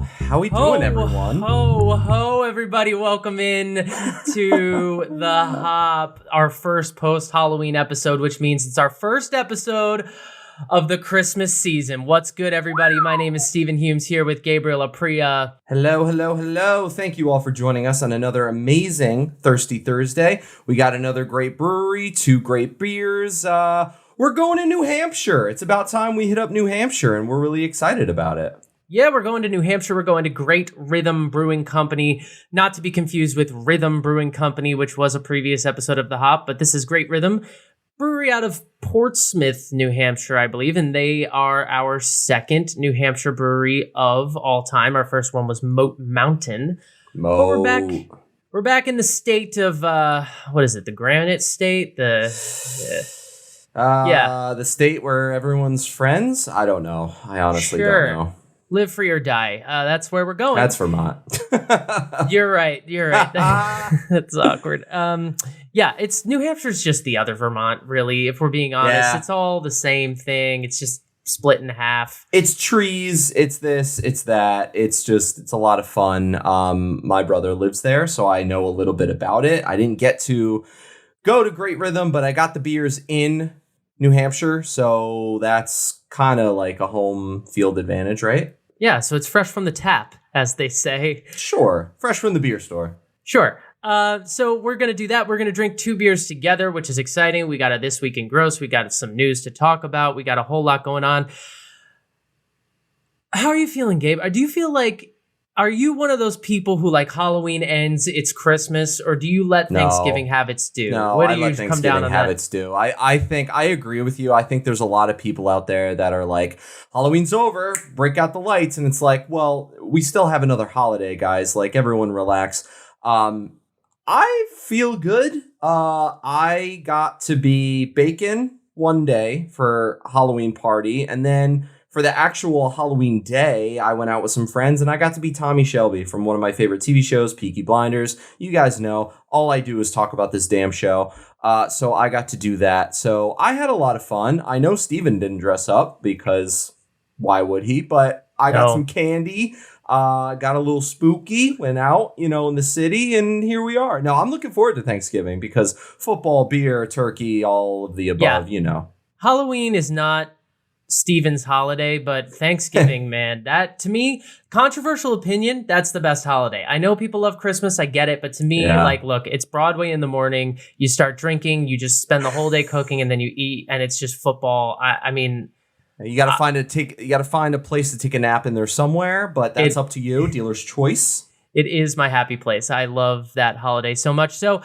How we doing, everyone? Ho, everybody. Welcome in to The Hop, our first post-Halloween episode, which means it's our first episode of the Christmas season. What's good, everybody? My name is Stephen Humes here with Gabriel Apria. Hello. Thank you all for joining us on another amazing Thirsty Thursday. We got another great brewery, two great beers. We're going to New Hampshire. It's about time we hit up New Hampshire, and we're really excited about it. Yeah, we're going to New Hampshire. We're going to Great Rhythm Brewing Company, not to be confused with Rhythm Brewing Company, which was a previous episode of The Hop, but this is Great Rhythm Brewery out of Portsmouth, New Hampshire, I believe, and they are our second New Hampshire brewery of all time. Our first one was Moat Mountain. But we're back in the state of, what is it, the Granite State? The state where everyone's friends? I don't know. I honestly don't know. Live free or die. That's where we're going. That's Vermont. You're right. That's awkward. It's New Hampshire's just the other Vermont, really, if we're being honest. Yeah. It's all the same thing. It's just split in half. It's trees, it's this, it's that. It's a lot of fun. My brother lives there, so I know a little bit about it. I didn't get to go to Great Rhythm, but I got the beers in New Hampshire, so that's kind of like a home field advantage, right? Yeah, so it's fresh from the tap, as they say. Sure, fresh from the beer store. Sure. So we're going to do that. We're going to drink two beers together, which is exciting. We got a This Week in Gross. We got some news to talk about. We got a whole lot going on. How are you feeling, Gabe? Are you one of those people who, like, Halloween ends, it's Christmas, or do you let Thanksgiving have its due? No, I let Thanksgiving have its due. I think I agree with you. I think there's a lot of people out there that are like, Halloween's over, break out the lights, and it's like, well, we still have another holiday, guys. Like, everyone relax. I feel good. I got to be bacon one day for Halloween party, and then for the actual Halloween day, I went out with some friends and I got to be Tommy Shelby from one of my favorite TV shows, Peaky Blinders. You guys know, all I do is talk about this damn show. So I got to do that. So I had a lot of fun. I know Steven didn't dress up because why would he? But I got some candy, got a little spooky, went out, in the city, and here we are. Now I'm looking forward to Thanksgiving because football, beer, turkey, all of the above, Halloween is not Steven's holiday, but Thanksgiving, man, that, to me, controversial opinion, that's the best holiday. I know people love Christmas, I get it, but to me, look, it's Broadway in the morning, you start drinking, you just spend the whole day cooking, and then you eat, and it's just football. I mean, you gotta find a place to take a nap in there somewhere, but that's up to you, dealer's choice. It is my happy place. I love that holiday so much, so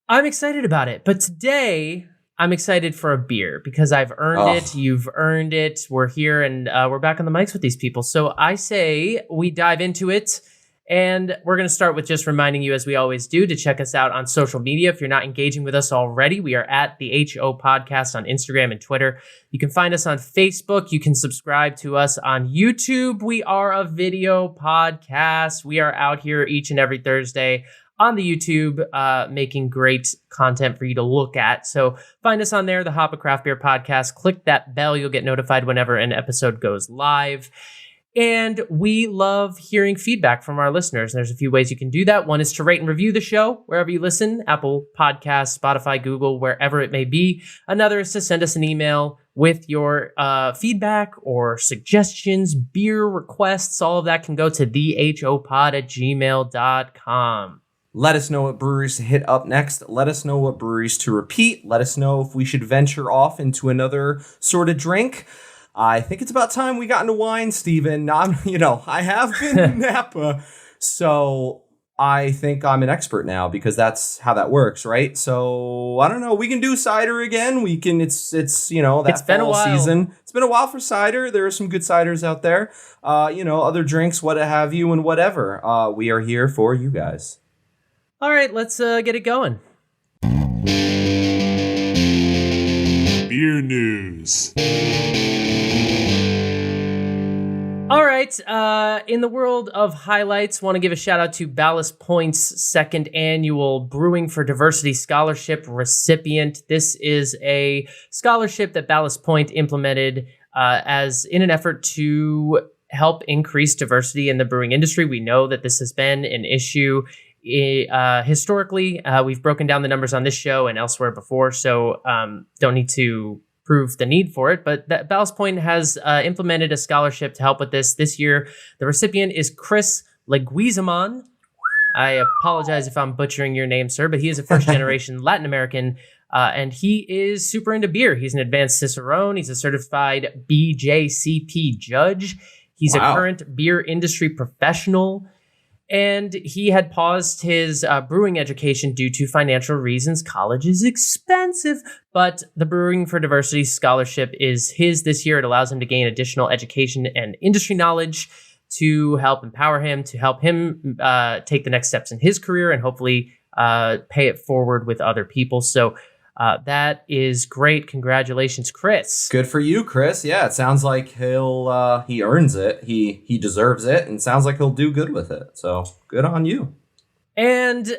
I'm excited about it, but today I'm excited for a beer because I've earned it. You've earned it. We're here and we're back on the mics with these people. So I say we dive into it, and we're going to start with just reminding you, as we always do, to check us out on social media. If you're not engaging with us already, we are at the HO Podcast on Instagram and Twitter. You can find us on Facebook. You can subscribe to us on YouTube. We are a video podcast. We are out here each and every Thursday on the YouTube, making great content for you to look at. So find us on there, the Hop a Craft Beer Podcast. Click that bell. You'll get notified whenever an episode goes live. And we love hearing feedback from our listeners. And there's a few ways you can do that. One is to rate and review the show wherever you listen, Apple Podcasts, Spotify, Google, wherever it may be. Another is to send us an email with your feedback or suggestions, beer requests. All of that can go to thehopod@gmail.com. Let us know what breweries to hit up next. Let us know what breweries to repeat. Let us know if we should venture off into another sort of drink. I think it's about time we got into wine, Steven. I have been in Napa, so I think I'm an expert now because that's how that works, right? So I don't know. We can do cider again. We can. It's it's been a while. Season. It's been a while for cider. There are some good ciders out there. Other drinks, what have you, and whatever. We are here for you guys. All right, let's get it going. Beer news. All right, in the world of highlights, want to give a shout out to Ballast Point's second annual Brewing for Diversity Scholarship recipient. This is a scholarship that Ballast Point implemented as in an effort to help increase diversity in the brewing industry. We know that this has been an issue historically. We've broken down the numbers on this show and elsewhere before, so don't need to prove the need for it. But Ballast Point has implemented a scholarship to help with this. This year, the recipient is Chris Leguizamon. I apologize if I'm butchering your name, sir, but he is a first-generation Latin American, and he is super into beer. He's an advanced Cicerone. He's a certified BJCP judge. He's a current beer industry professional, and he had paused his brewing education due to financial reasons. College is expensive, but the Brewing for Diversity Scholarship is his this year. It allows him to gain additional education and industry knowledge to help empower him, to help him take the next steps in his career and hopefully pay it forward with other people. So that is great. Congratulations, Chris. Good for you, Chris. Yeah, it sounds like he earns it. He deserves it, and sounds like he'll do good with it. So good on you. And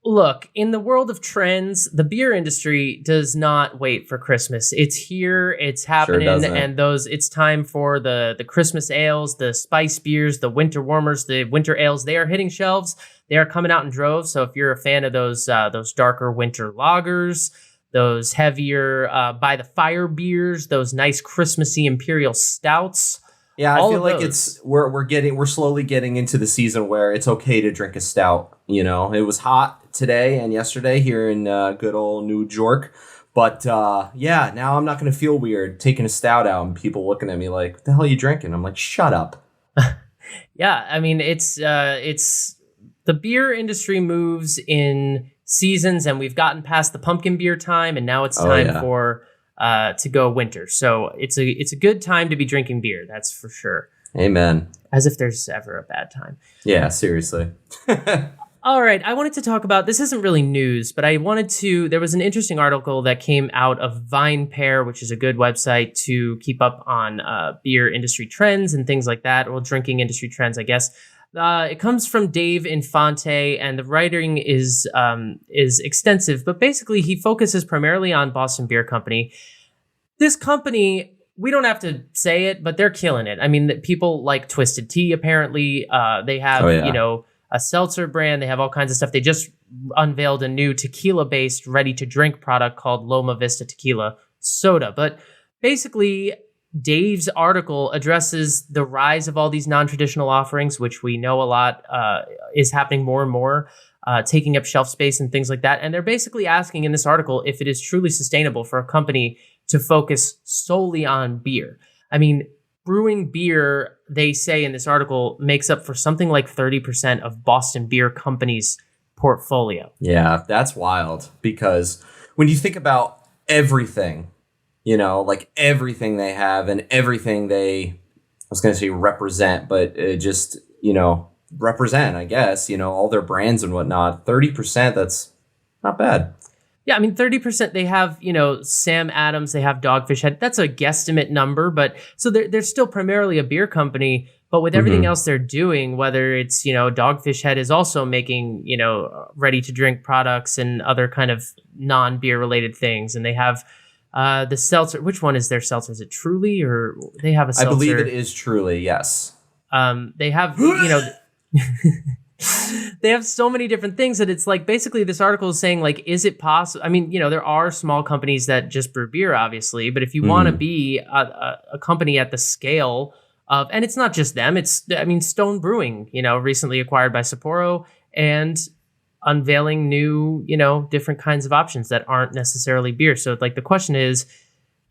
look, in the world of trends, the beer industry does not wait for Christmas. It's here, it's happening, and it's time for the Christmas ales, the spice beers, the winter warmers, the winter ales. They are hitting shelves. They are coming out in droves. So if you're a fan of those darker winter lagers, those heavier by the fire beers, those nice Christmassy imperial stouts. Yeah, I feel like we're slowly getting into the season where it's okay to drink a stout. You know, it was hot today and yesterday here in good old New York. But yeah, now I'm not going to feel weird taking a stout out and people looking at me like, what the hell are you drinking? I'm like, shut up. Yeah, I mean, it's the beer industry moves in seasons, and we've gotten past the pumpkin beer time, and now it's time for to go winter. So it's a good time to be drinking beer. That's for sure. Amen. As if there's ever a bad time. Yeah, seriously. All right, I wanted to talk about, this isn't really news, but there was an interesting article that came out of VinePair, which is a good website to keep up on beer industry trends and things like that, or drinking industry trends, I guess. It comes from Dave Infante, and the writing is extensive, but basically he focuses primarily on Boston Beer Company. This company, we don't have to say it, but they're killing it. I mean, people like Twisted Tea, apparently. They have, a seltzer brand. They have all kinds of stuff. They just unveiled a new tequila-based ready-to-drink product called Loma Vista Tequila Soda. But basically, Dave's article addresses the rise of all these non-traditional offerings, which we know a lot is happening more and more, taking up shelf space and things like that. And they're basically asking in this article if it is truly sustainable for a company to focus solely on beer. I mean, brewing beer, they say in this article, makes up for something like 30% of Boston Beer Company's portfolio. Yeah, that's wild, because when you think about everything, like everything they have and everything I was going to say represent, but just, represent, I guess, all their brands and whatnot, 30%, that's not bad. Yeah, I mean, 30%, they have, Sam Adams, they have Dogfish Head. That's a guesstimate number, but so they're still primarily a beer company, but with everything else they're doing, whether it's, Dogfish Head is also making, ready to drink products and other kind of non-beer related things. And they have the seltzer. Which one is their seltzer? Is it Truly, or they have a seltzer? I believe it is Truly, yes. They have, they have so many different things that it's like, basically this article is saying, like, is it possible? I mean, there are small companies that just brew beer, obviously, but if you want to be a company at the scale of, and it's not just them, Stone Brewing, recently acquired by Sapporo and unveiling new, different kinds of options that aren't necessarily beer. So like the question is,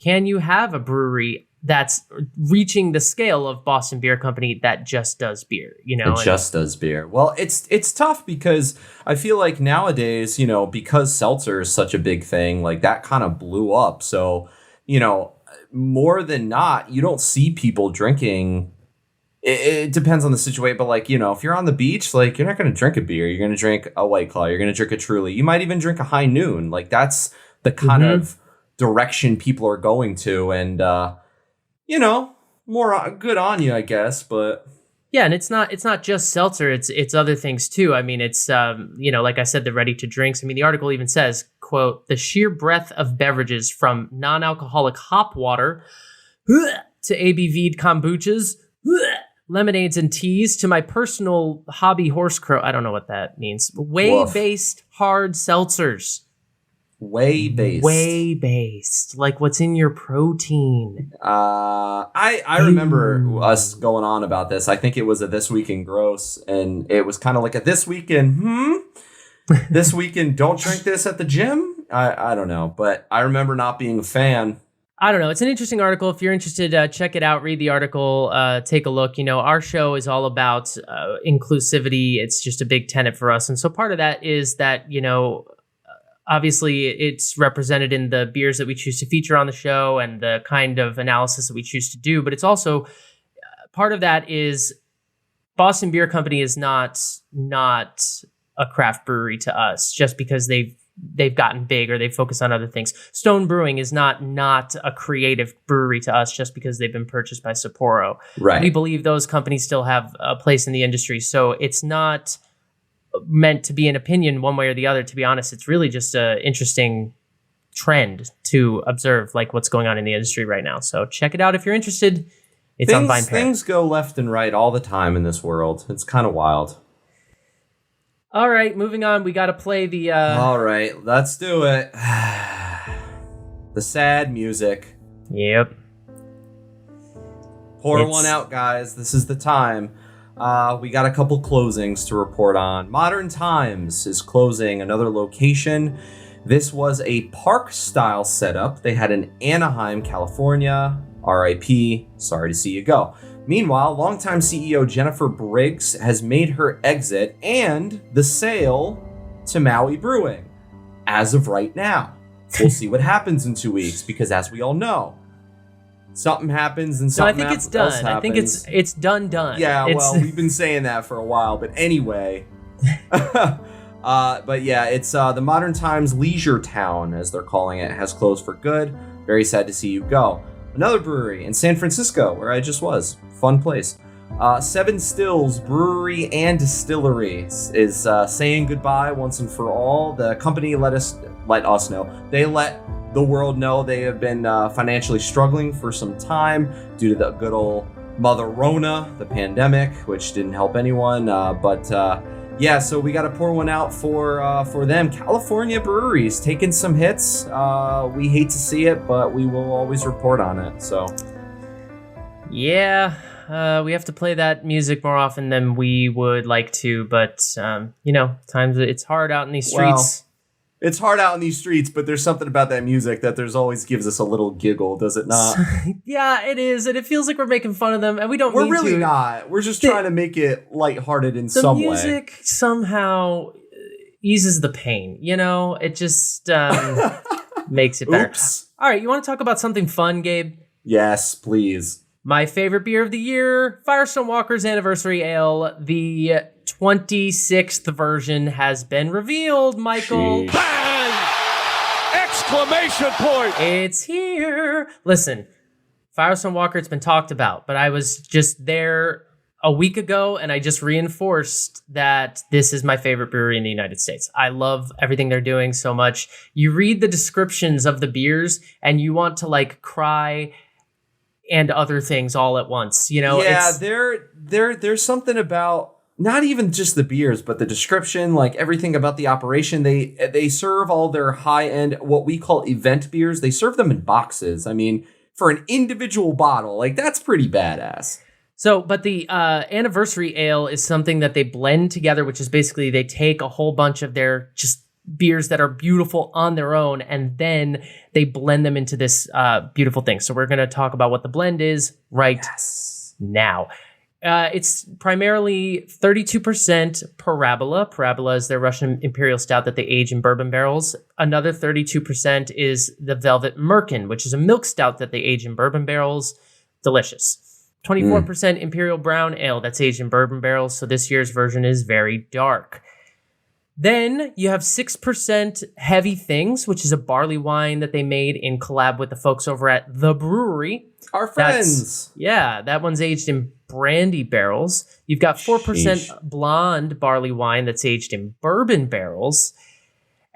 can you have a brewery that's reaching the scale of Boston Beer Company that just does beer, just does beer. Well, it's tough because I feel like nowadays, because seltzer is such a big thing, like that kind of blew up. So, more than not, you don't see people drinking. It depends on the situation, but like, if you're on the beach, like you're not going to drink a beer. You're going to drink a White Claw. You're going to drink a Truly. You might even drink a High Noon. Like that's the kind of direction people are going to. And, more good on you, I guess, but yeah, and it's not just seltzer, it's other things too. I mean, it's like I said, the ready to drinks. I mean, the article even says, quote, the sheer breadth of beverages from non-alcoholic hop water to ABV'd kombuchas lemonades and teas to my personal hobby horse crow. I don't know what that means. Whey-based hard seltzers. Whey-based. Like what's in your protein. I remember us going on about this. I think it was a This Week in Gross, and it was kind of like a This Week in, This Week in don't drink this at the gym? I don't know, but I remember not being a fan. I don't know. It's an interesting article. If you're interested, check it out. Read the article. Take a look. You know, our show is all about inclusivity. It's just a big tenet for us. And so part of that is that, you know, obviously it's represented in the beers that we choose to feature on the show and the kind of analysis that we choose to do. But it's also part of that is Boston Beer Company is not a craft brewery to us just because they've gotten big or they focus on other things. Stone Brewing is not a creative brewery to us just because they've been purchased by Sapporo. Right. We believe those companies still have a place in the industry. So it's not meant to be an opinion one way or the other. To be honest, it's really just an interesting trend to observe, like what's going on in the industry right now. So check it out if you're interested. It's on VinePair. Things go left and right all the time in this world. It's kind of wild. All right, moving on. We got to play the... All right, let's do it. The sad music. Yep. Pour one out, guys. This is the time. We got a couple closings to report on. Modern Times is closing another location. This was a park-style setup. They had in Anaheim, California. RIP. Sorry to see you go. Meanwhile, longtime CEO Jennifer Briggs has made her exit and the sale to Maui Brewing as of right now. We'll see what happens in 2 weeks because, as we all know, something happens and something else happens. I think it's done. Yeah, well, we've been saying that for a while, but anyway. But yeah, it's the Modern Times Leisure Town, as they're calling it, has closed for good. Very sad to see you go. Another brewery in San Francisco, where I just was. Fun place. Seven Stills Brewery and Distillery is saying goodbye once and for all. The company let us know. They let the world know they have been financially struggling for some time due to the good old Mother Rona, the pandemic, which didn't help anyone. Yeah, so we got to pour one out for them. California breweries taking some hits. We hate to see it, but we will always report on it. So, yeah, we have to play that music more often than we would like to. But you know, times it's hard out in these streets. Well, it's hard out in these streets, but there's something about that music that there's always gives us a little giggle, does it not? Yeah, it is, and it feels like we're making fun of them, and we don't. We're really not. We're just trying to make it lighthearted in some way. The music somehow eases the pain. You know, it just makes it better. Oops. All right, you want to talk about something fun, Gabe? Yes, please. My favorite beer of the year, Firestone Walker's Anniversary Ale. The 26th version has been revealed, Michael. Bang! Exclamation point! It's here. Listen, Firestone Walker, it's been talked about, but I was just there a week ago, and I just reinforced that this is my favorite brewery in the United States. I love everything they're doing so much. You read the descriptions of the beers, and you want to, like, cry and other things all at once. You know, yeah, there's something about not even just the beers, but the description, like everything about the operation. They serve all their high end, what we call event beers. They serve them in boxes. I mean, for an individual bottle, like that's pretty badass. So, but the anniversary ale is something that they blend together, which is basically they take a whole bunch of their just beers that are beautiful on their own, and then they blend them into this beautiful thing. So we're going to talk about what the blend is now. It's primarily 32% Parabola. Parabola is their Russian Imperial Stout that they age in bourbon barrels. Another 32% is the Velvet Merkin, which is a milk stout that they age in bourbon barrels. Delicious. 24% Imperial Brown Ale that's aged in bourbon barrels. So this year's version is very dark. Then you have 6% Heavy Things, which is a barley wine that they made in collab with the folks over at The Brewery. Our friends. That one's aged in brandy barrels. You've got 4% blonde barley wine that's aged in bourbon barrels.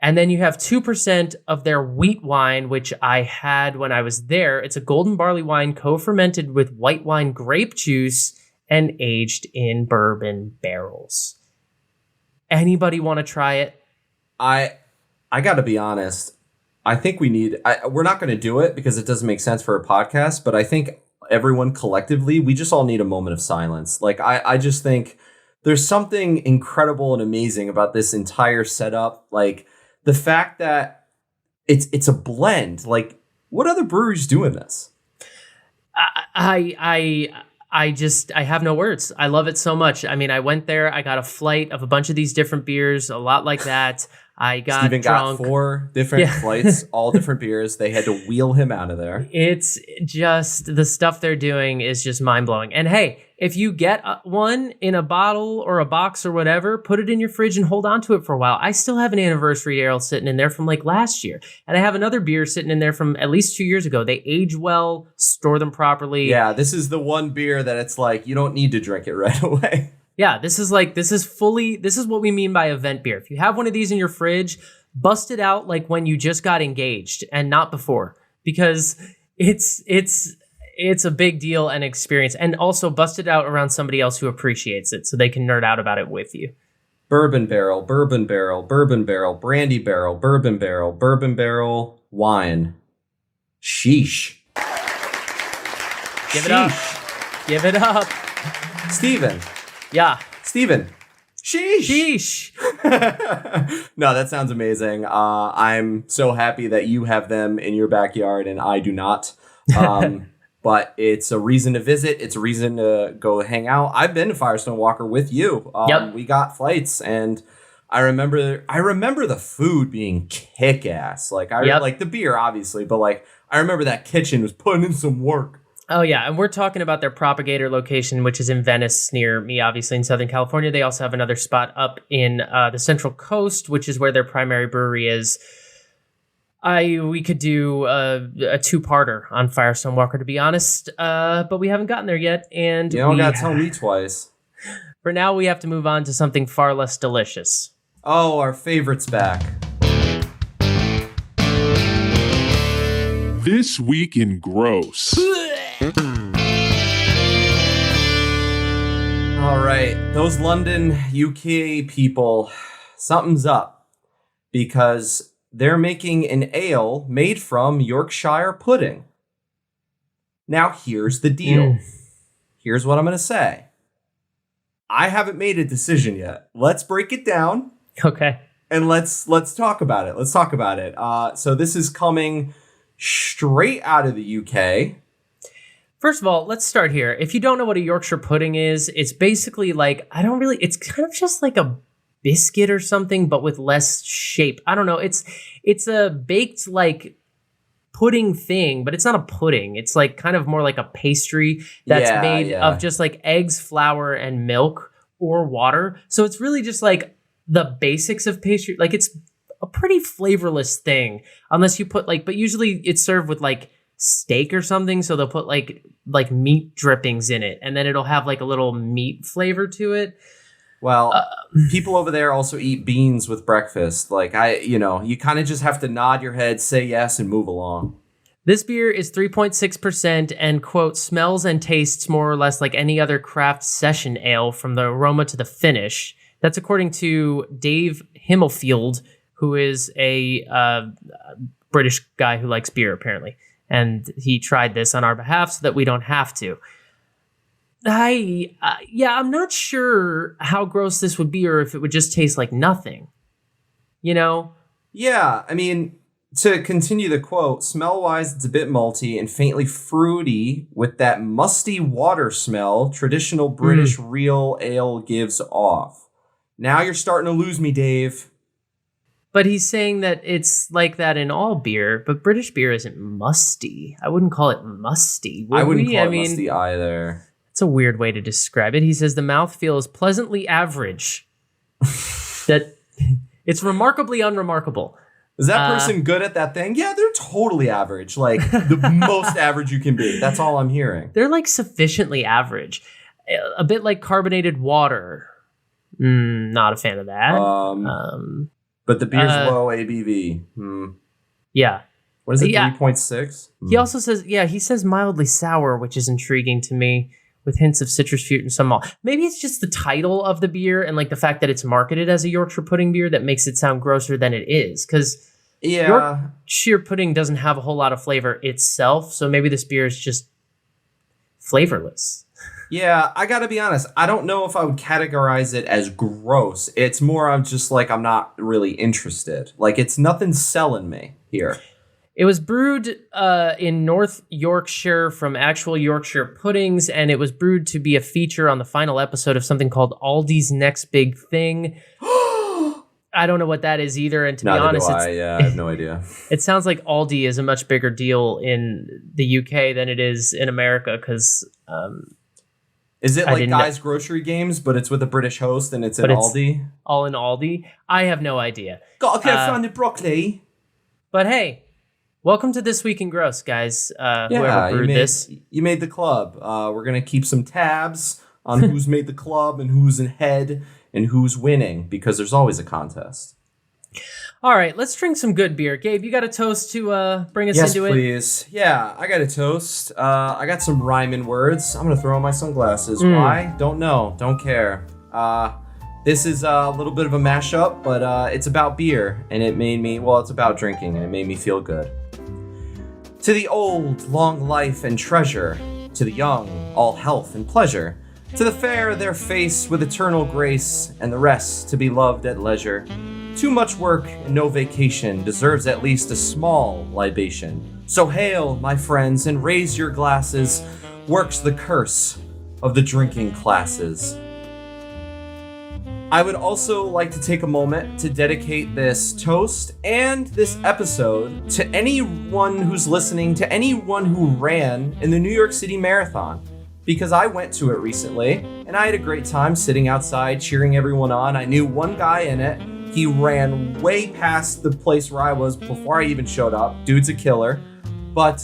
And then you have 2% of their wheat wine, which I had when I was there. It's a golden barley wine co-fermented with white wine grape juice and aged in bourbon barrels. Anybody want to try it? I got to be honest. I think we're not going to do it because it doesn't make sense for a podcast, but I think everyone collectively, we just all need a moment of silence. Like, I just think there's something incredible and amazing about this entire setup. Like, the fact that it's a blend. Like, what other breweries doing this? I have no words. I love it so much. I mean, I went there, I got a flight of a bunch of these different beers, a lot like that. I got Steven drunk. got 4 different flights, all different beers. They had to wheel him out of there. It's just, the stuff they're doing is just mind-blowing. And hey, if you get one in a bottle or a box or whatever, put it in your fridge and hold on to it for a while. I still have an anniversary ale sitting in there from like last year. And I have another beer sitting in there from at least 2 years ago. They age well, store them properly. Yeah, this is the one beer that it's like, you don't need to drink it right away. Yeah, this is what we mean by event beer. If you have one of these in your fridge, bust it out like when you just got engaged and not before, because it's a big deal and experience. And also bust it out around somebody else who appreciates it so they can nerd out about it with you. Bourbon barrel, bourbon barrel, bourbon barrel, brandy barrel, bourbon barrel, wine. Sheesh. Give it up. Give it up. Steven. Yeah. Steven. Sheesh. No, that sounds amazing. I'm so happy that you have them in your backyard and I do not. But it's a reason to visit. It's a reason to go hang out. I've been to Firestone Walker with you. Yep. We got flights, and I remember the food being kick-ass. Like, like the beer, obviously, but like I remember that kitchen was putting in some work. Oh, yeah. And we're talking about their Propagator location, which is in Venice, near me, obviously, in Southern California. They also have another spot up in the Central Coast, which is where their primary brewery is. We could do a two-parter on Firestone Walker, to be honest, but we haven't gotten there yet. And you don't got to tell me twice. For now, we have to move on to something far less delicious. Oh, our favorite's back. This Week in Gross. All right, those London, UK people, something's up, because they're making an ale made from Yorkshire pudding. Now, here's the deal. Here's what I'm going to say. I haven't made a decision yet. Let's break it down. Okay. And let's talk about it. So this is coming straight out of the UK. First of all, let's start here. If you don't know what a Yorkshire pudding is, it's basically like, it's kind of just like a biscuit or something, but with less shape. I don't know. It's a baked like pudding thing, but it's not a pudding. It's like kind of more like a pastry that's made of just like eggs, flour, and milk or water. So it's really just like the basics of pastry. Like, it's a pretty flavorless thing, unless you put but usually it's served with like steak or something, so they'll put like meat drippings in it, and then it'll have like a little meat flavor to it. Well, people over there also eat beans with breakfast. Like, you kind of just have to nod your head, say yes, and move along. This beer is 3.6% and, quote, smells and tastes more or less like any other craft session ale from the aroma to the finish. That's according to Dave Himmelfield, who is a British guy who likes beer, apparently. And he tried this on our behalf so that we don't have to. I'm not sure how gross this would be, or if it would just taste like nothing. You know? Yeah, I mean, to continue the quote, smell-wise, it's a bit malty and faintly fruity with that musty water smell traditional British real ale gives off. Now you're starting to lose me, Dave. But he's saying that it's like that in all beer, but British beer isn't musty. I wouldn't call it musty. I wouldn't call it musty either. It's a weird way to describe it. He says the mouthfeel is pleasantly average. That it's remarkably unremarkable. Is that person good at that thing? Yeah, they're totally average. Like, the most average you can be. That's all I'm hearing. They're like sufficiently average. A bit like carbonated water. Not a fan of that. But the beer's low ABV. Yeah. What is it, 3.6? He also says, he says mildly sour, which is intriguing to me, with hints of citrus fruit and some malt. Maybe it's just the title of the beer and like the fact that it's marketed as a Yorkshire pudding beer that makes it sound grosser than it is. Because Yorkshire pudding doesn't have a whole lot of flavor itself, so maybe this beer is just flavorless. Yeah, I gotta be honest. I don't know if I would categorize it as gross. It's more I'm just like, I'm not really interested. Like, it's nothing selling me here. It was brewed in North Yorkshire from actual Yorkshire puddings, and it was brewed to be a feature on the final episode of something called Aldi's Next Big Thing. I don't know what that is either, and to be honest, I have no idea. It sounds like Aldi is a much bigger deal in the UK than it is in America, because... is it like Guy's Grocery Games, but it's with a British host and it's in Aldi? All in Aldi? I have no idea. Gotta go find the broccoli. But hey, welcome to This Week in Gross, guys. Whoever brewed this. You made the club. We're going to keep some tabs on who's made the club and who's in head and who's winning, because there's always a contest. All right, let's drink some good beer. Gabe, you got a toast to bring us into it? Yes, please. Yeah, I got a toast. I got some rhyming words. I'm going to throw on my sunglasses. Why? Don't know. Don't care. This is a little bit of a mashup, but it's about beer, and it made me, it's about drinking, and it made me feel good. To the old, long life and treasure. To the young, all health and pleasure. To the fair, their face with eternal grace, and the rest to be loved at leisure. Too much work and no vacation deserves at least a small libation. So hail, my friends, and raise your glasses. Works the curse of the drinking classes. I would also like to take a moment to dedicate this toast and this episode to anyone who's listening, to anyone who ran in the New York City Marathon. Because I went to it recently, and I had a great time sitting outside, cheering everyone on. I knew one guy in it. He ran way past the place where I was before I even showed up. Dude's a killer. But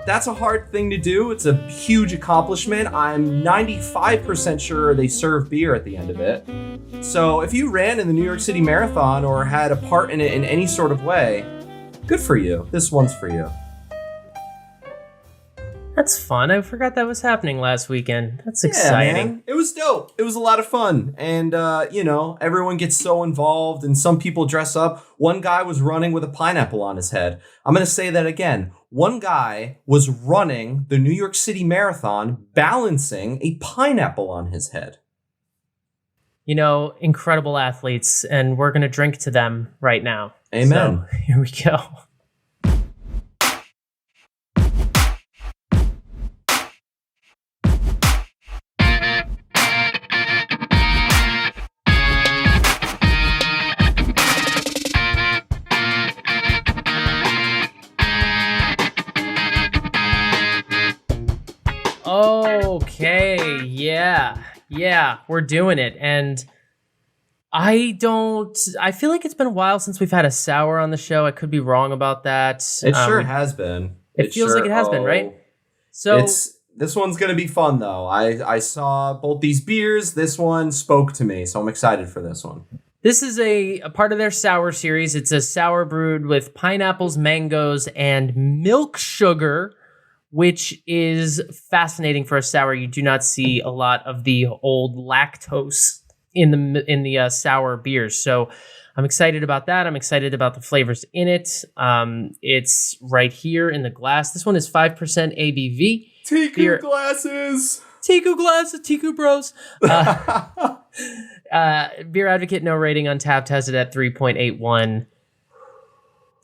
that's a hard thing to do. It's a huge accomplishment. I'm 95% sure they serve beer at the end of it. So if you ran in the New York City Marathon or had a part in it in any sort of way, good for you. This one's for you. That's fun. I forgot that was happening last weekend. That's exciting. Man. It was dope. It was a lot of fun. And, everyone gets so involved and some people dress up. One guy was running with a pineapple on his head. I'm going to say that again. One guy was running the New York City Marathon balancing a pineapple on his head. Incredible athletes, and we're going to drink to them right now. Amen. So, here we go. Okay, yeah, we're doing it. And I feel like it's been a while since we've had a sour on the show. I could be wrong about that. It sure has been. It feels like it has been, right? So this one's going to be fun, though. I saw both these beers. This one spoke to me, so I'm excited for this one. This is a part of their sour series. It's a sour brewed with pineapples, mangoes, and milk sugar, which is fascinating for a sour. You do not see a lot of the old lactose in the sour beers. So I'm excited about that. I'm excited about the flavors in it. It's right here in the glass. This one is 5% ABV. Tiku glasses. Tiku bros. Beer Advocate No Rating Untapped has it at 3.81.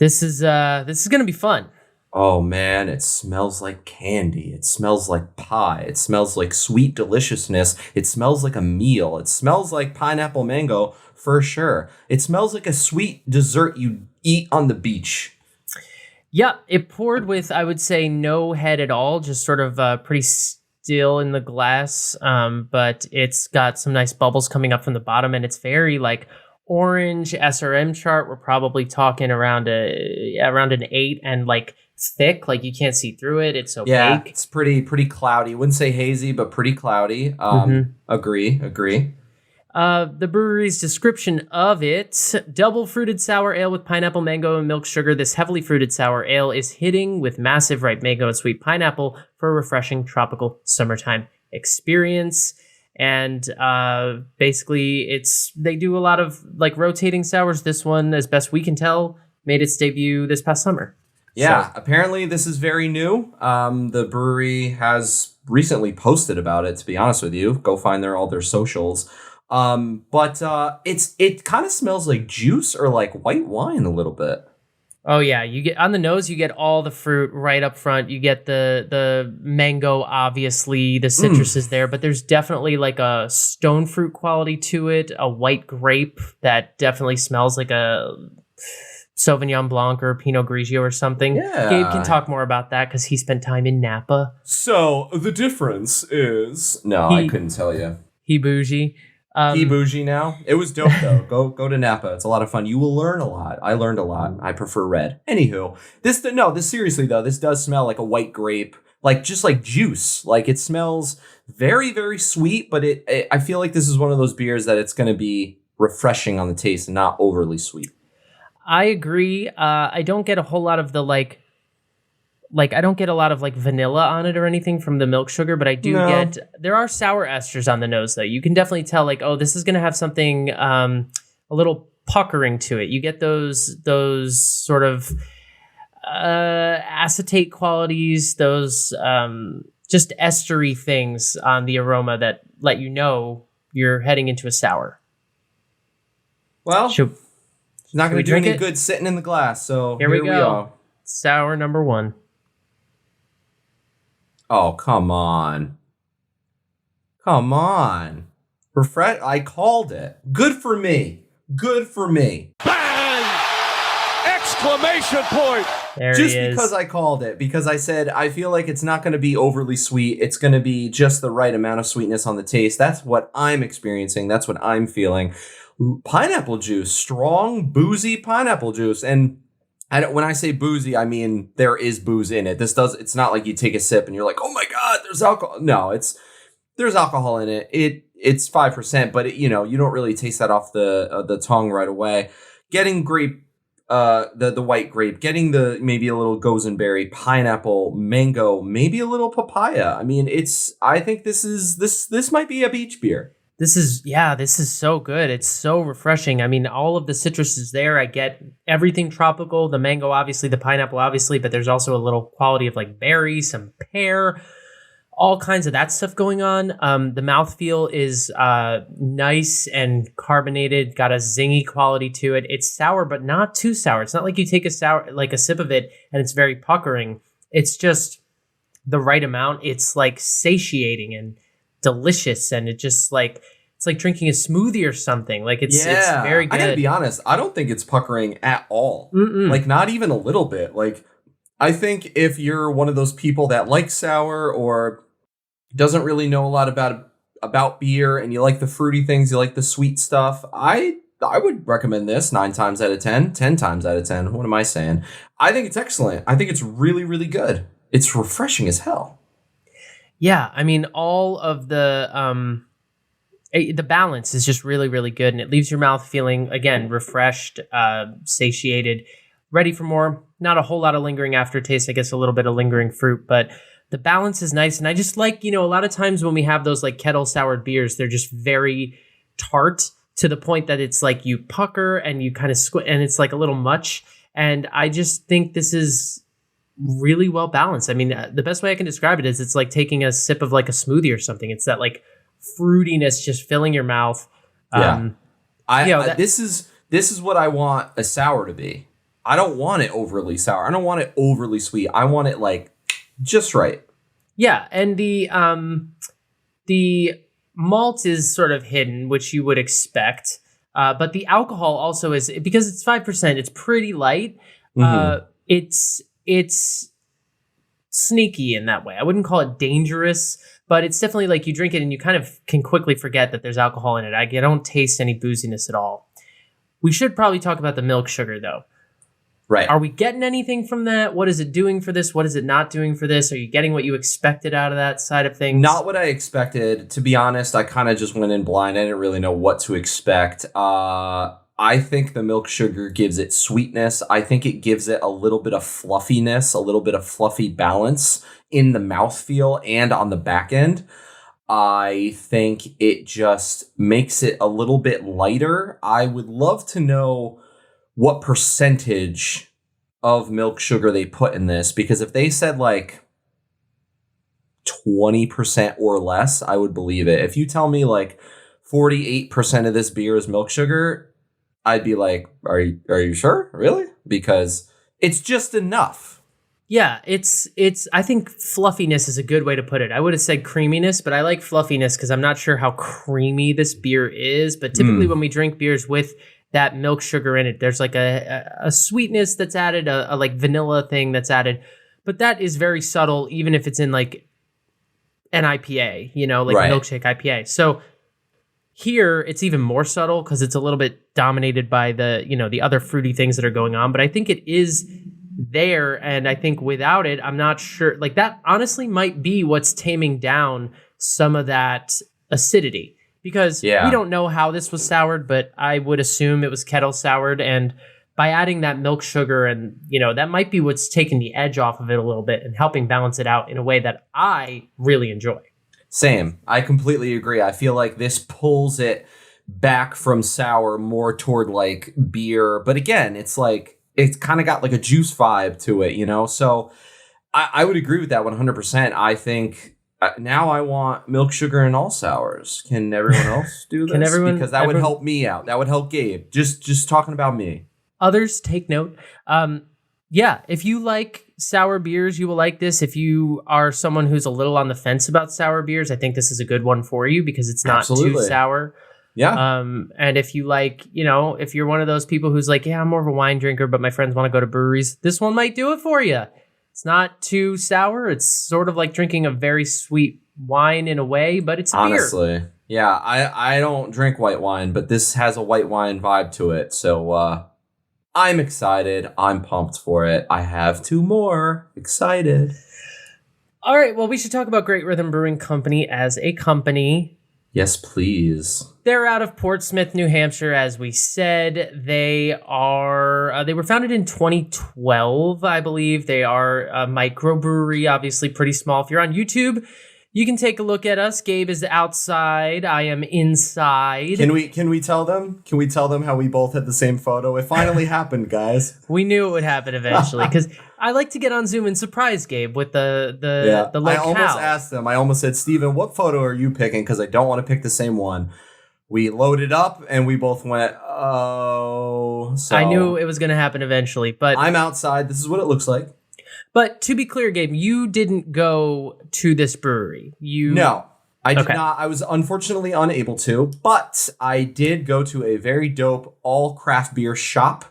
This is going to be fun. Oh man, it smells like candy. It smells like pie. It smells like sweet deliciousness. It smells like a meal. It smells like pineapple mango for sure. It smells like a sweet dessert you eat on the beach. Yeah, it poured with, I would say, no head at all, just sort of pretty still in the glass, but it's got some nice bubbles coming up from the bottom, and it's very like orange SRM chart. We're probably talking around an 8 and like thick, like you can't see through it. It's opaque. Yeah, it's pretty cloudy. Wouldn't say hazy, but pretty cloudy. Agree. The brewery's description of it: double fruited sour ale with pineapple, mango, and milk sugar. This heavily fruited sour ale is hitting with massive ripe mango and sweet pineapple for a refreshing tropical summertime experience. And basically, they do a lot of like rotating sours. This one, as best we can tell, made its debut this past summer. Yeah, apparently this is very new. The brewery has recently posted about it, to be honest with you. Go find all their socials. But it kind of smells like juice or like white wine a little bit. Oh yeah, you get on the nose, you get all the fruit right up front. You get the mango, obviously, the citrus is there, but there's definitely like a stone fruit quality to it, a white grape that definitely smells like a Sauvignon Blanc or Pinot Grigio or something. Yeah. Gabe can talk more about that because he spent time in Napa. So the difference is... No, I couldn't tell you. He bougie. He bougie now. It was dope though. Go to Napa. It's a lot of fun. You will learn a lot. I learned a lot. I prefer red. Anywho, this seriously though, this does smell like a white grape, like just like juice. Like it smells very, very sweet, but I feel like this is one of those beers that it's going to be refreshing on the taste and not overly sweet. I agree. I don't get a whole lot of the like I don't get a lot of like vanilla on it or anything from the milk sugar, but I do get, there are sour esters on the nose though. You can definitely tell like, oh, this is going to have something, a little puckering to it. You get those sort of, acetate qualities, those, just estery things on the aroma that let you know you're heading into a sour. Well, it's not going to do any it? good sitting in the glass. So here we go. Sour number 1. Oh, come on. Come on. I called it. Good for me. Good for me. Bang! Exclamation point. There just he is. Because I called it. Because I said, I feel like it's not going to be overly sweet. It's going to be just the right amount of sweetness on the taste. That's what I'm experiencing. That's what I'm feeling. Pineapple juice. Strong, boozy pineapple juice. And when I say boozy, I mean there is booze in it. It's not like you take a sip and you're like, oh my God, there's alcohol. No, there's alcohol in it. It's 5%, but you don't really taste that off the tongue right away. Getting grape, the white grape, getting maybe a little gozenberry, pineapple, mango, maybe a little papaya. I mean, I think this might be a beach beer. This is so good. It's so refreshing. I mean, all of the citrus is there. I get everything tropical, the mango, obviously, the pineapple, obviously, but there's also a little quality of like berry, some pear, all kinds of that stuff going on. The mouthfeel is nice and carbonated, got a zingy quality to it. It's sour, but not too sour. It's not like you take a sip of it and it's very puckering. It's just the right amount. It's like satiating and delicious, and it just like it's like drinking a smoothie or something. Like it's very good. I gotta be honest, I don't think it's puckering at all. Like not even a little bit. Like I think if you're one of those people that like sour or doesn't really know a lot about beer and you like the fruity things, you like the sweet stuff, I would recommend this 9 times out of 10 times out of 10. What am I saying? I think it's excellent. I think it's really, really good. It's refreshing as hell. Yeah, I mean, all of the balance is just really, really good, and it leaves your mouth feeling, again, refreshed, satiated, ready for more. Not a whole lot of lingering aftertaste, I guess a little bit of lingering fruit, but the balance is nice, and I just like, a lot of times when we have those like kettle soured beers, they're just very tart to the point that it's like you pucker and you kind of and it's like a little much, and I just think this is really well balanced. I mean, the best way I can describe it is it's like taking a sip of like a smoothie or something. It's that like fruitiness just filling your mouth. This is what I want a sour to be. I don't want it overly sour. I don't want it overly sweet. I want it like just right. Yeah, and the malt is sort of hidden, which you would expect. But the alcohol also is, because it's 5%. It's pretty light. It's sneaky in that way. I wouldn't call it dangerous, but it's definitely like you drink it and you kind of can quickly forget that there's alcohol in it. I don't taste any booziness at all. We should probably talk about the milk sugar though. Right. Are we getting anything from that? What is it doing for this? What is it not doing for this? Are you getting what you expected out of that side of things? Not what I expected. To be honest, I kind of just went in blind. I didn't really know what to expect. I think the milk sugar gives it sweetness. I think it gives it a little bit of fluffiness, a little bit of fluffy balance in the mouthfeel and on the back end. I think it just makes it a little bit lighter. I would love to know what percentage of milk sugar they put in this, because if they said like 20% or less, I would believe it. If you tell me like 48% of this beer is milk sugar, I'd be like, are you sure? Really? Because it's just enough. Yeah, it's I think fluffiness is a good way to put it. I would have said creaminess, but I like fluffiness because I'm not sure how creamy this beer is. But typically when we drink beers with that milk sugar in it, there's like a sweetness that's added, a like vanilla thing that's added. But that is very subtle, even if it's in like an IPA, like a milkshake IPA. So here it's even more subtle because it's a little bit dominated by the other fruity things that are going on. But I think it is there, and I think without it, I'm not sure. Like that honestly might be what's taming down some of that acidity, because we don't know how this was soured, but I would assume it was kettle soured, and by adding that milk sugar, and that might be what's taking the edge off of it a little bit and helping balance it out in a way that I really enjoy. Same. I completely agree. I feel like this pulls it back from sour more toward like beer, but again, it's like it's kind of got like a juice vibe to it, So I would agree with that 100%. I think now I want milk sugar in all sours. Can everyone else do this? Because that would help me out. That would help Gabe. Just talking about me. Others take note. If you like sour beers, you will like this. If you are someone who's a little on the fence about sour beers, I think this is a good one for you because it's not too sour. Yeah. And if you like, if you're one of those people who's like, yeah, I'm more of a wine drinker, but my friends want to go to breweries, this one might do it for you. It's not too sour. It's sort of like drinking a very sweet wine in a way, but it's honestly beer. Yeah, I don't drink white wine, but this has a white wine vibe to it. So I'm excited. I'm pumped for it. I have 2 more. Excited. All right. Well, we should talk about Great Rhythm Brewing Company as a company. Yes, please. They're out of Portsmouth, New Hampshire, as we said. They were founded in 2012, I believe. They are a microbrewery, obviously pretty small. If you're on YouTube, you can take a look at us. Gabe is outside. I am inside. Can we tell them? Can we tell them how we both had the same photo? It finally happened, guys. We knew it would happen eventually because I like to get on Zoom and surprise Gabe with the locale. I almost asked them. I almost said, Steven, what photo are you picking? Because I don't want to pick the same one. We loaded up and we both went, oh. So I knew it was going to happen eventually, but I'm outside. This is what it looks like. But to be clear, Gabe, you didn't go to this brewery. No, I did not. I was unfortunately unable to, but I did go to a very dope all craft beer shop.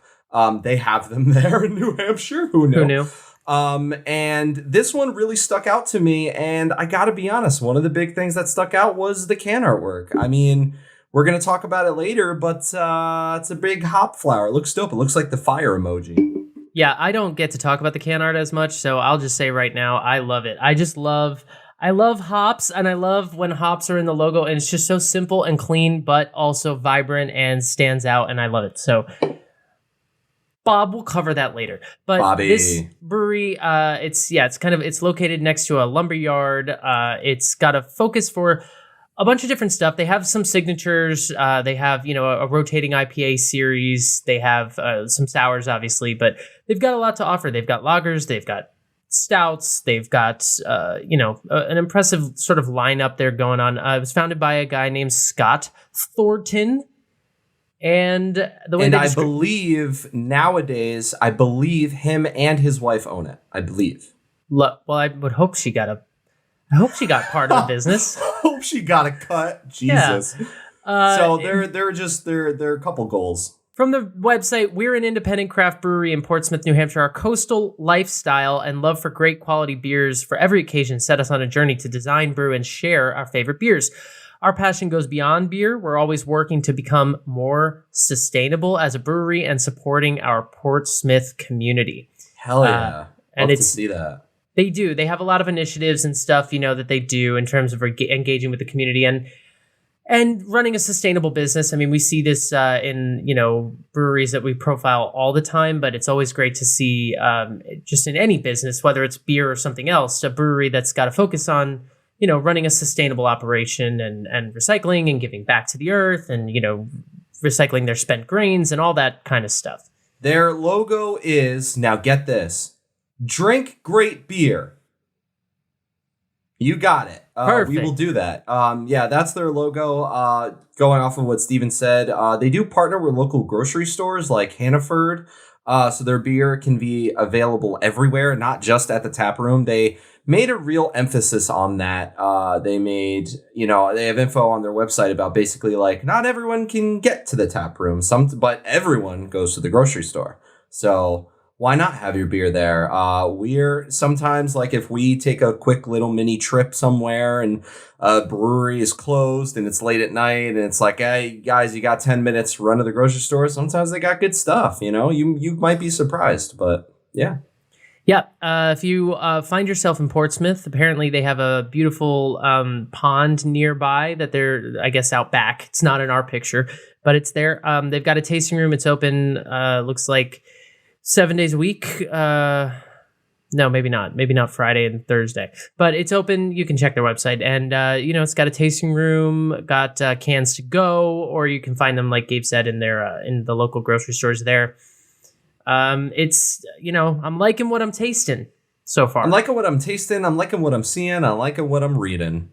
They have them there in New Hampshire. Who knew? And this one really stuck out to me. And I got to be honest, one of the big things that stuck out was the can artwork. I mean, we're going to talk about it later, but it's a big hop flower. It looks dope. It looks like the fire emoji. Yeah, I don't get to talk about the can art as much, so I'll just say right now, I love it. I love hops, and I love when hops are in the logo, and it's just so simple and clean, but also vibrant and stands out, and I love it. So, Bob, we'll cover that later. But Bobby. This brewery, it's located next to a lumber yard. It's got a focus for a bunch of different stuff. They have some signatures. They have, a rotating IPA series. They have some sours, obviously, but they've got a lot to offer. They've got lagers. They've got stouts. They've got, an impressive sort of lineup there going on. It was founded by a guy named Scott Thorton. And the way I believe nowadays, him and his wife own it. I believe. Well, I would hope she got part of the business. Hope she got a cut. Jesus. Yeah. So they're a couple goals. From the website, we're an independent craft brewery in Portsmouth, New Hampshire. Our coastal lifestyle and love for great quality beers for every occasion set us on a journey to design, brew, and share our favorite beers. Our passion goes beyond beer. We're always working to become more sustainable as a brewery and supporting our Portsmouth community. Hell yeah. And love to see that. They do. They have a lot of initiatives and stuff, that they do in terms of engaging with the community and running a sustainable business. I mean, we see this in, breweries that we profile all the time, but it's always great to see just in any business, whether it's beer or something else, a brewery that's got a focus on, running a sustainable operation and recycling and giving back to the earth and, recycling their spent grains and all that kind of stuff. Their logo is, now get this, drink great beer. You got it. We will do that. That's their logo. Going off of what Steven said, they do partner with local grocery stores like Hannaford. So their beer can be available everywhere, not just at the tap room. They made a real emphasis on that. They have info on their website about basically like not everyone can get to the tap room, but everyone goes to the grocery store. So why not have your beer there? We're sometimes like if we take a quick little mini trip somewhere and a brewery is closed and it's late at night and it's like, hey guys, you got 10 minutes, run to the grocery store. Sometimes they got good stuff, you might be surprised, but yeah. Yeah. If you find yourself in Portsmouth, apparently they have a beautiful pond nearby that they're, I guess, out back. It's not in our picture, but it's there. They've got a tasting room. It's open, looks like 7 days a week. No, maybe not. Maybe not Friday and Thursday, but it's open. You can check their website and, it's got a tasting room, got cans to go, or you can find them, like Gabe said, in the local grocery stores there. It's, I'm liking what I'm tasting so far. I'm liking what I'm tasting. I'm liking what I'm seeing. I'm liking what I'm reading.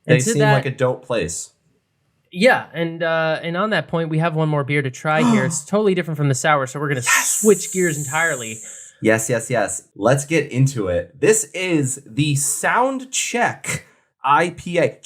They seem like a dope place. Yeah, and on that point, we have one more beer to try here. It's totally different from the sour, so we're going to switch gears entirely. Yes. Let's get into it. This is the Soundcheck IPA.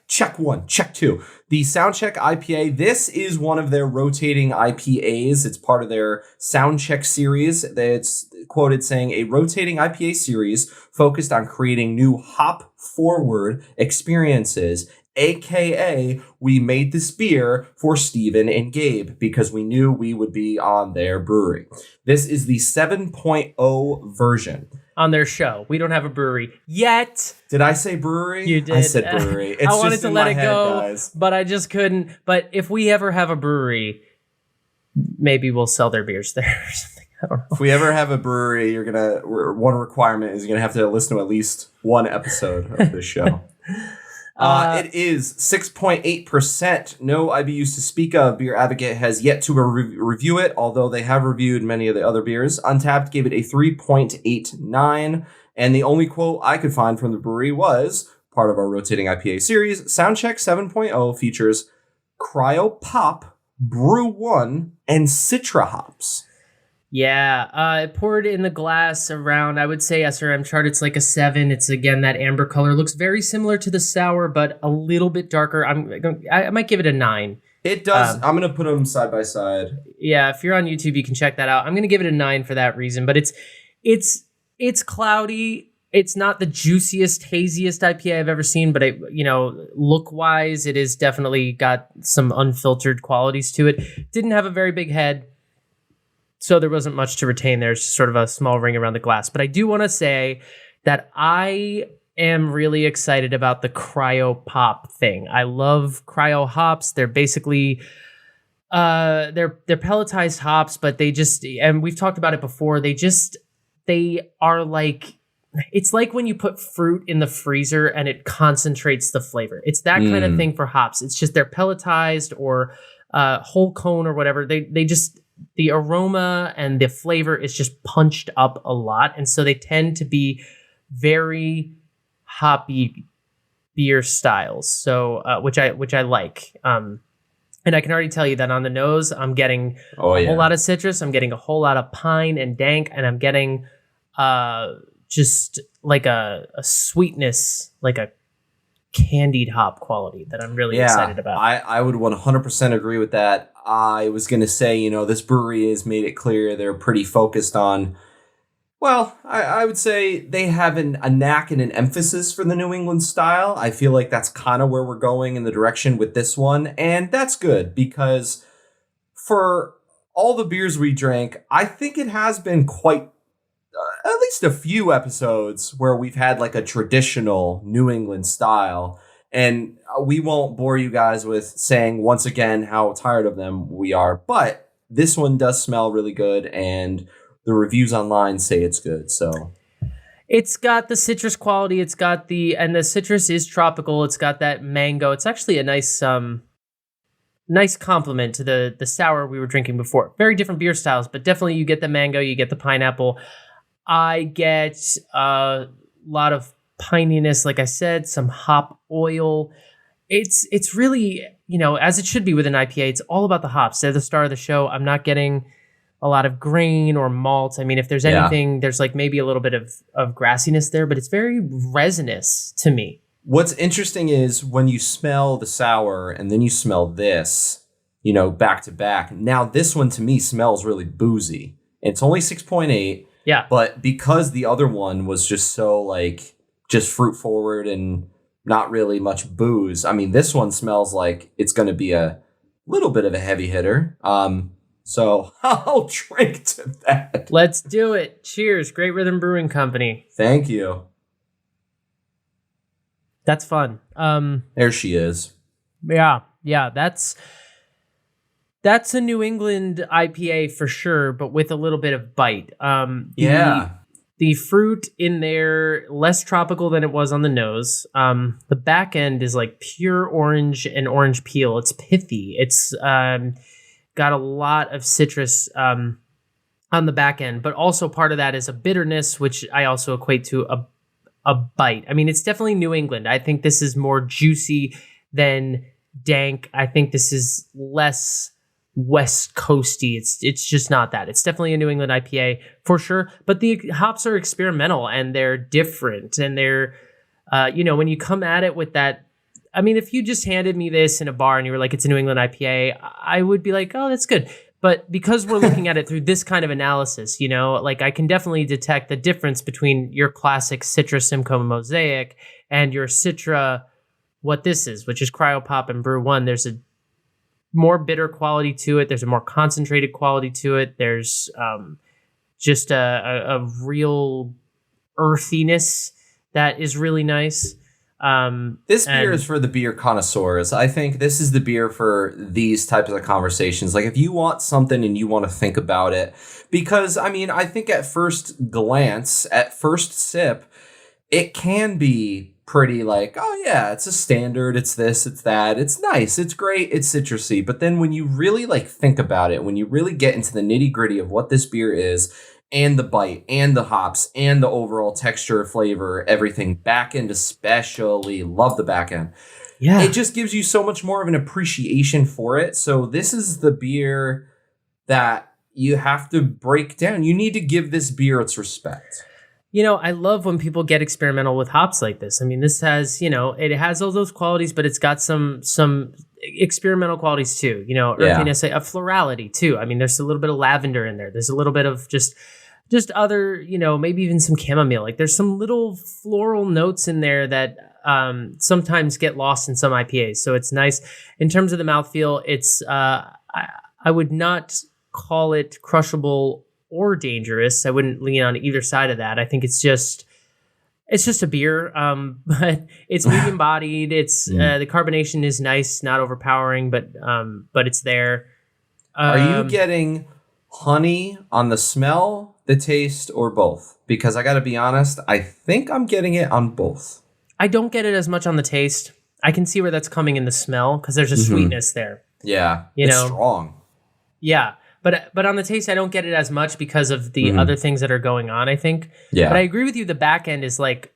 Check one, check two. The Soundcheck IPA. This is one of their rotating IPAs. It's part of their Soundcheck series. It's quoted saying a rotating IPA series focused on creating new hop-forward experiences. AKA, we made this beer for Steven and Gabe because we knew we would be on their brewery. This is the 7.0 version. On their show. We don't have a brewery yet. Did I say brewery? You did. I said brewery. It's I wanted just to in let my it head, go, guys. but I just couldn't. But if we ever have a brewery, maybe we'll sell their beers there or something. I don't know. If we ever have a brewery, one requirement is you're going to have to listen to at least one episode of this show. It is 6.8%. No IBUs to speak of. Beer Advocate has yet to review it, although they have reviewed many of the other beers. Untapped gave it a 3.89, and the only quote I could find from the brewery was, part of our rotating IPA series, Soundcheck 7.0 features Cryo Pop, Brew 1, and Citra hops. Yeah, it poured in the glass around, I would say SRM chart, it's like a 7. It's, again, that amber color. Looks very similar to the sour, but a little bit darker. I might give it a 9. It does. I'm going to put them side by side. Yeah, if you're on YouTube, you can check that out. I'm going to give it a 9 for that reason, but it's cloudy. It's not the juiciest, haziest IPA I've ever seen, but look-wise, it is definitely got some unfiltered qualities to it. Didn't have a very big head. So there wasn't much to retain. There's sort of a small ring around the glass. But I do want to say that I am really excited about the Cryo Pop thing. I love Cryo hops. They're basically they're pelletized hops, but they just, and we've talked about it before, they are like, it's like when you put fruit in the freezer and it concentrates the flavor. It's that kind of thing for hops. It's just they're pelletized or whole cone or whatever. They just, the aroma and the flavor is just punched up a lot. And so they tend to be very hoppy beer styles. So, which I like. And I can already tell you that on the nose, I'm getting a whole lot of citrus. I'm getting a whole lot of pine and dank, and I'm getting just like a sweetness, like a candied hop quality that I'm really excited about. I would 100% agree with that. I was going to say, this brewery has made it clear they're pretty focused on, well, I would say they have a knack and an emphasis for the New England style. I feel like that's kind of where we're going in the direction with this one. And that's good because for all the beers we drank, I think it has been quite at least a few episodes where we've had like a traditional New England style. And we won't bore you guys with saying once again how tired of them we are. But this one does smell really good, and the reviews online say it's good. So, It's got the citrus quality. And the citrus is tropical. It's got that mango. It's actually a nice complement to the sour we were drinking before. Very different beer styles, but definitely you get the mango, you get the pineapple. I get a lot of pininess, like I said, some hop oil. It's really, as it should be with an IPA, it's all about the hops. They're the star of the show. I'm not getting a lot of grain or malt. I mean, if there's anything, there's like maybe a little bit of grassiness there, but it's very resinous to me. What's interesting is when you smell the sour and then you smell this, back to back. Now this one to me smells really boozy. It's only 6.8. Yeah. But because the other one was just so just fruit forward and not really much booze. I mean, this one smells like it's going to be a little bit of a heavy hitter. So I'll drink to that. Let's do it. Cheers. Great Rhythm Brewing Company. Thank you. That's fun. There she is. Yeah. That's a New England IPA for sure, but with a little bit of bite. The fruit in there, less tropical than it was on the nose. The back end is like pure orange and orange peel. It's pithy. It's got a lot of citrus on the back end, but also part of that is a bitterness, which I also equate to a bite. I mean, it's definitely New England. I think this is more juicy than dank. I think this is less West Coasty. It's just not that. It's definitely a New England IPA for sure. But the hops are experimental and they're different. And they're, when you come at it with that, I mean, if you just handed me this in a bar and you were like, it's a New England IPA, I would be like, oh, that's good. But because we're looking at it through this kind of analysis, I can definitely detect the difference between your classic Citra Simcoe Mosaic and your Citra, what this is, which is Cryopop and Brew 1. There's a more bitter quality to it. There's a more concentrated quality to it. There's just a real earthiness that is really nice. This beer is for the beer connoisseurs. I think this is the beer for these types of conversations. Like if you want something and you want to think about it, because I mean, I think at first glance, at first sip, it can be pretty like, oh yeah, it's a standard. It's this, it's that. It's nice. It's great. It's citrusy. But then when you really think about it, when you really get into the nitty gritty of what this beer is, and the bite, and the hops, and the overall texture, flavor, everything. Back end especially. Love the back end. Yeah. It just gives you so much more of an appreciation for it. So this is the beer that you have to break down. You need to give this beer its respect. I love when people get experimental with hops like this. I mean, this has, it has all those qualities, but it's got some experimental qualities too. Earthiness, a florality too. I mean, there's a little bit of lavender in there. There's a little bit of just other, maybe even some chamomile. Like there's some little floral notes in there that sometimes get lost in some IPAs. So it's nice. In terms of the mouthfeel, it's I would not call it crushable or dangerous. I wouldn't lean on either side of that. I think it's just a beer, but it's medium bodied. It's the carbonation is nice, not overpowering, but it's there. Are you getting honey on the smell, the taste, or both? Because I got to be honest, I think I'm getting it on both. I don't get it as much on the taste. I can see where that's coming in the smell because there's a sweetness there. Yeah, it's strong. Yeah. But on the taste, I don't get it as much because of the other things that are going on, I think. Yeah. But I agree with you. The back end is like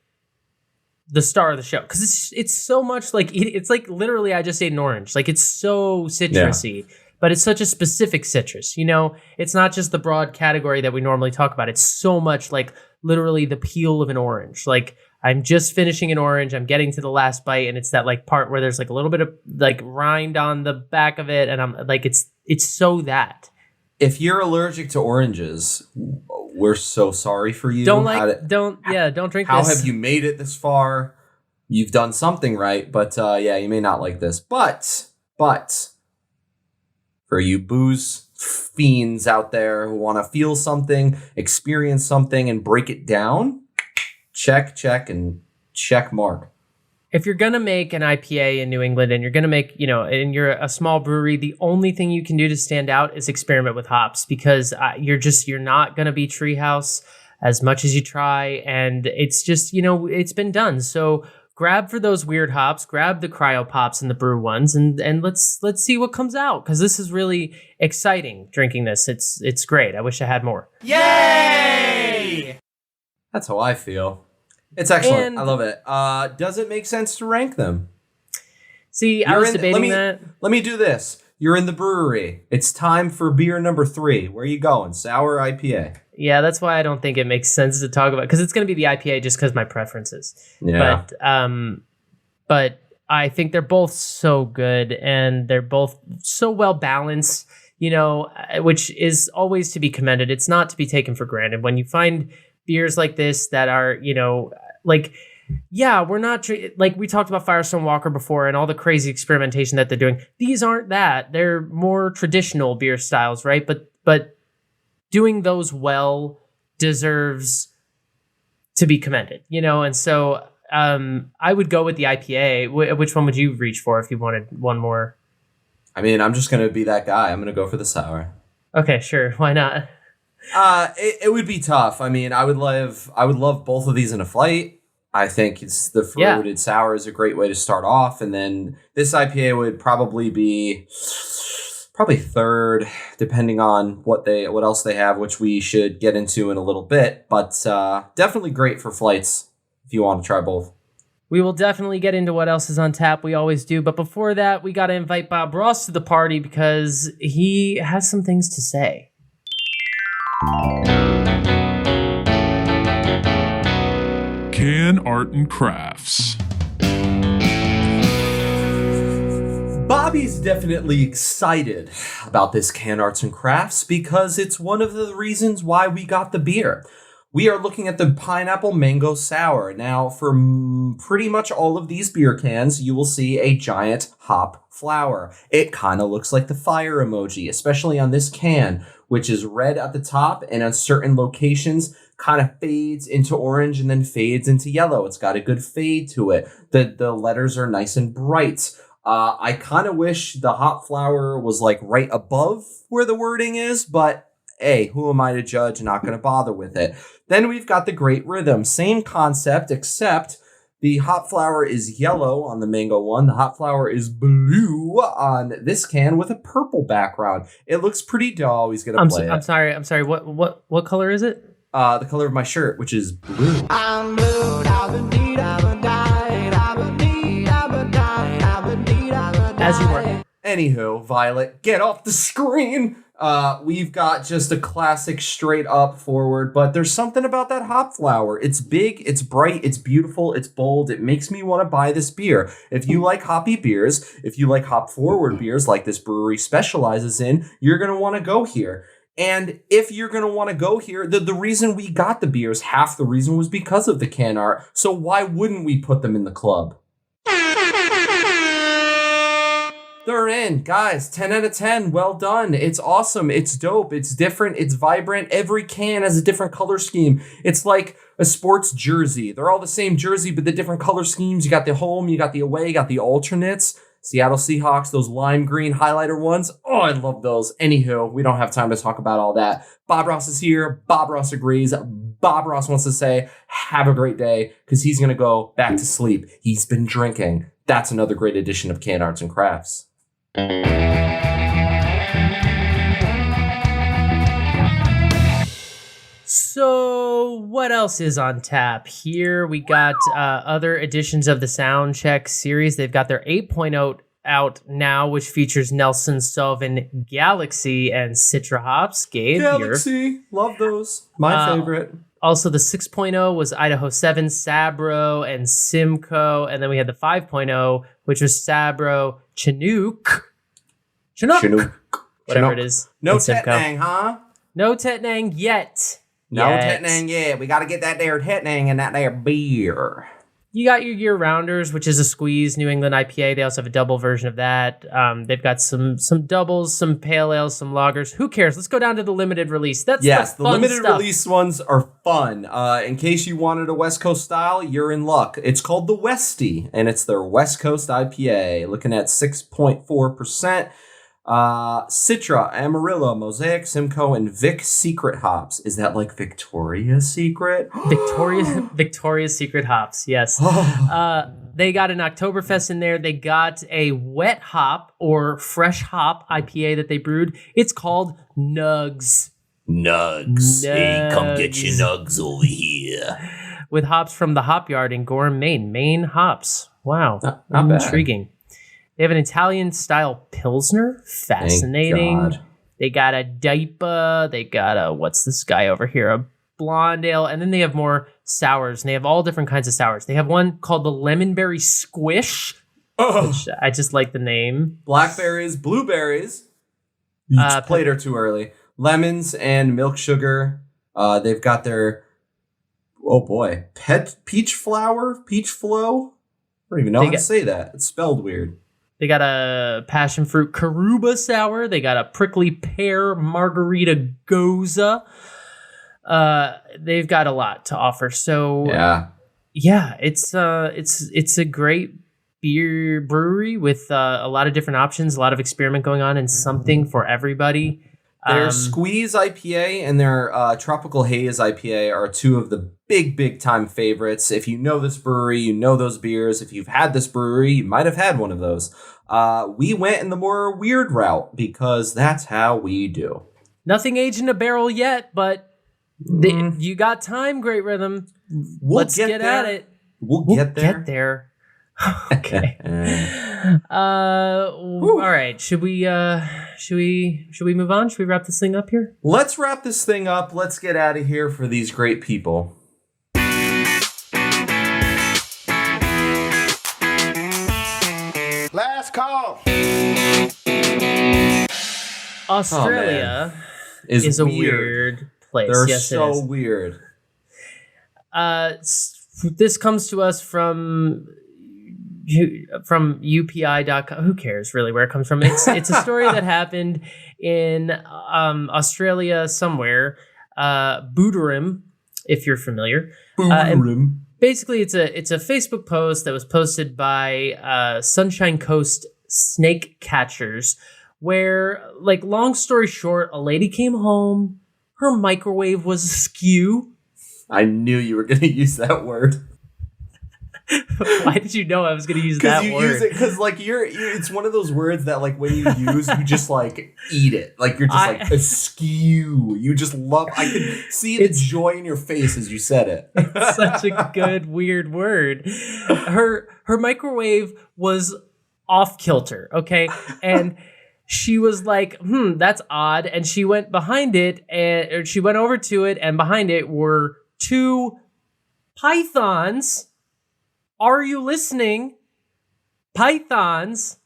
the star of the show because it's so much like it's like literally I just ate an orange. Like it's so citrusy, but it's such a specific citrus. It's not just the broad category that we normally talk about. It's so much like literally the peel of an orange. Like I'm just finishing an orange. I'm getting to the last bite, and it's that like part where there's like a little bit of like rind on the back of it, and I'm like it's so that. If you're allergic to oranges, we're so sorry for you. Don't drink how this. How have you made it this far? You've done something right, but you may not like this. But for you booze fiends out there who want to feel something, experience something, and break it down, check, and check mark. If you're going to make an IPA in New England and you're going to make, and you're a small brewery, the only thing you can do to stand out is experiment with hops because you're not going to be Treehouse. as much as you try. And it's just, it's been done. So grab for those weird hops, grab the cryo pops and the brew ones, and let's see what comes out, because this is really exciting drinking this. It's great. I wish I had more. Yay! That's how I feel. It's excellent. I love it. Does it make sense to rank them? See, I was debating that. Let me do this. You're in the brewery. It's time for beer number 3. Where are you going? Sour IPA? Yeah, that's why I don't think it makes sense to talk about, because it's going to be the IPA just because my preferences. Yeah. But I think they're both so good and they're both so well balanced, which is always to be commended. It's not to be taken for granted. When you find beers like this that are, we're not like we talked about Firestone Walker before and all the crazy experimentation that they're doing. These aren't that. They're more traditional beer styles, right? But doing those well deserves to be commended, and so I would go with the IPA. Which one would you reach for if you wanted one more? I mean, I'm just going to be that guy. I'm going to go for the sour. Okay, sure. Why not? It would be tough. I mean, I would love both of these in a flight. I think the fruited sour is a great way to start off. And then this IPA would probably be third, depending on what else they have, which we should get into in a little bit. But definitely great for flights if you want to try both. We will definitely get into what else is on tap. We always do. But before that, we got to invite Bob Ross to the party because he has some things to say. Can Art and Crafts. Bobby's definitely excited about this Can Arts and Crafts because it's one of the reasons why we got the beer. We are looking at the Pineapple Mango Sour. Now, for pretty much all of these beer cans, you will see a giant hop flower. It kind of looks like the fire emoji, especially on this can, which is red at the top and on certain locations kind of fades into orange and then fades into yellow. It's got a good fade to it. The letters are nice and bright. I kind of wish the hop flower was like right above where the wording is, but hey, who am I to judge? Not going to bother with it. Then we've got the Great Rhythm. Same concept, except the hop flower is yellow on the mango one. The hop flower is blue on this can with a purple background. It looks pretty dull. He's going to play it. I'm sorry. What color is it? The color of my shirt, which is blue. I'm blue. As you were. Anywho, Violet, get off the screen. We've got just a classic straight up forward, but there's something about that hop flower. It's big, it's bright, it's beautiful, it's bold. It makes me want to buy this beer. If you like hoppy beers, if you like hop forward beers like this brewery specializes in, you're going to want to go here. And if you're going to want to go here, the reason we got the beers, half the reason was because of the can art. So why wouldn't we put them in the club? They're in. Guys, 10 out of 10. Well done. It's awesome. It's dope. It's different. It's vibrant. Every can has a different color scheme. It's like a sports jersey. They're all the same jersey, but the different color schemes. You got the home, you got the away, you got the alternates. Seattle Seahawks, those lime green highlighter ones. Oh, I love those. Anywho, we don't have time to talk about all that. Bob Ross is here. Bob Ross agrees. Bob Ross wants to say, have a great day, because he's going to go back to sleep. He's been drinking. That's another great edition of Can Arts and Crafts. So what else is on tap? Here we got other editions of the Soundcheck series. They've got their 8.0 out now, which features Nelson Sauvin Galaxy and Citra hops. Gabe, Galaxy, love those. My favorite. Also, the 6.0 was Idaho 7, Sabro, and Simcoe. And then we had the 5.0, which was Sabro, Chinook, whatever it is. No Tetnang, huh? No Tetnang yet. No Tetnang yet. We got to get that there Tetnang and that there beer. You got your year-rounders, which is a squeeze New England IPA. They also have a double version of that. They've got some doubles, some pale ales, some lagers. Who cares? Let's go down to the limited release. That's the limited stuff. Release ones are fun. In case you wanted a West Coast style, you're in luck. It's called the Westie, and it's their West Coast IPA. Looking at 6.4%. Citra, Amarillo, Mosaic, Simcoe, and Vic Secret hops. Is that like Victoria's Secret? Victoria's Secret hops, yes. They got an Oktoberfest in there. They got a wet hop or fresh hop IPA that they brewed. It's called Nugs. Nugs. Hey, come get your nugs over here. With hops from the Hop Yard in Gorham, Maine. Maine hops. Wow. Not intriguing. Bad. They have an Italian-style Pilsner. Fascinating. They got a Daipa. They got a, what's this guy over here? A blonde ale. And then they have more sours. And they have all different kinds of sours. They have one called the Lemonberry Squish. Which I just like the name. Blackberries, blueberries. You played her too early. Lemons and milk sugar. They've got their, oh boy, peach flow. I don't even know how to say that. It's spelled weird. They got a passion fruit Karuba sour. They got a prickly pear margarita goza. They've got a lot to offer. So yeah, it's a great beer brewery with a lot of different options, a lot of experiment going on, and something for everybody. Their Squeeze IPA and their Tropical Haze IPA are two of the big time favorites. If you know this brewery, you know those beers. If you've had this brewery, you might have had one of those. We went in the more weird route because that's how we do. Nothing aged in a barrel yet, but you got time, Great Rhythm. Let's get at it. We'll get there. Okay. All right. Should we move on? Should we wrap this thing up here? Let's wrap this thing up. Let's get out of here for these great people. Last call. Australia is a weird place. They're so weird. This comes to us from UPI.com. Who cares really where it comes from? It's a story that happened in Australia somewhere. Booderham, if you're familiar. Booderham. Basically, it's a Facebook post that was posted by Sunshine Coast snake catchers, where, like, long story short, a lady came home, her microwave was askew. I knew you were going to use that word. Why did you know I was going to use that word? Use it because, like, it's one of those words that, like, when you use, you just, like, eat it. Like, you're just like askew. You just love. I could see the joy in your face as you said it. It's such a good weird word. Her microwave was off kilter. Okay, and she was like, that's odd. And she went behind it, or she went over to it, and behind it were two pythons. Are you listening? Pythons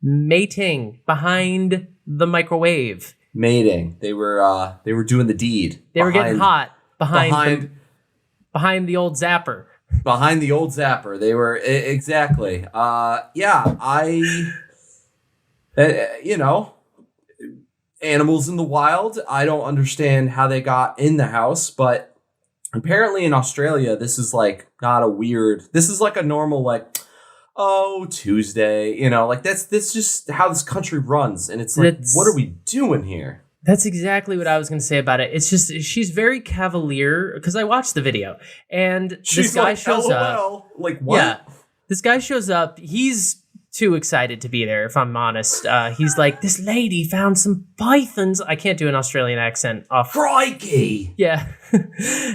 mating behind the microwave. Mating. They were doing the deed. They were getting hot behind the old zapper. Behind the old zapper. They were exactly. Animals in the wild. I don't understand how they got in the house, but apparently in Australia, this is like not a weird. This is like a normal, like, Tuesday. Like that's just how this country runs, and it's like, what are we doing here? That's exactly what I was going to say about it. It's just she's very cavalier because I watched the video, and this guy shows up. Like what? Yeah, this guy shows up. He's too excited to be there, if I'm honest. He's like, this lady found some pythons. I can't do an Australian accent. Crikey! Yeah.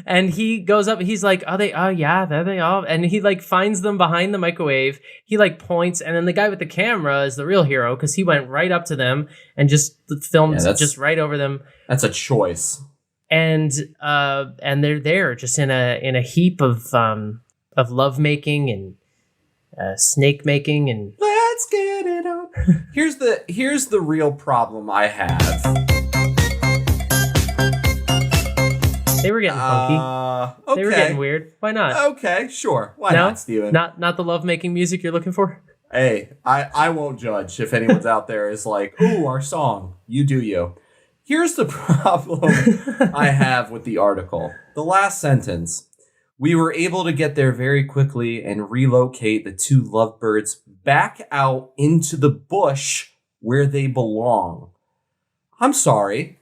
And he goes up, he's like, are they? Oh, yeah, there they are. And he, like, finds them behind the microwave. He, like, points, and then the guy with the camera is the real hero because he went right up to them and just filmed just right over them. That's a choice. And they're there just in a heap of lovemaking and snake making, and let's get it up. Here's the real problem I have. They were getting funky. Okay. They were getting weird. Why not? Okay, sure. Why not, Steven? Not the lovemaking music you're looking for? Hey, I won't judge if anyone's out there is like, ooh, our song. You do you. Here's the problem I have with the article. The last sentence. We were able to get there very quickly and relocate the two lovebirds back out into the bush where they belong. I'm sorry.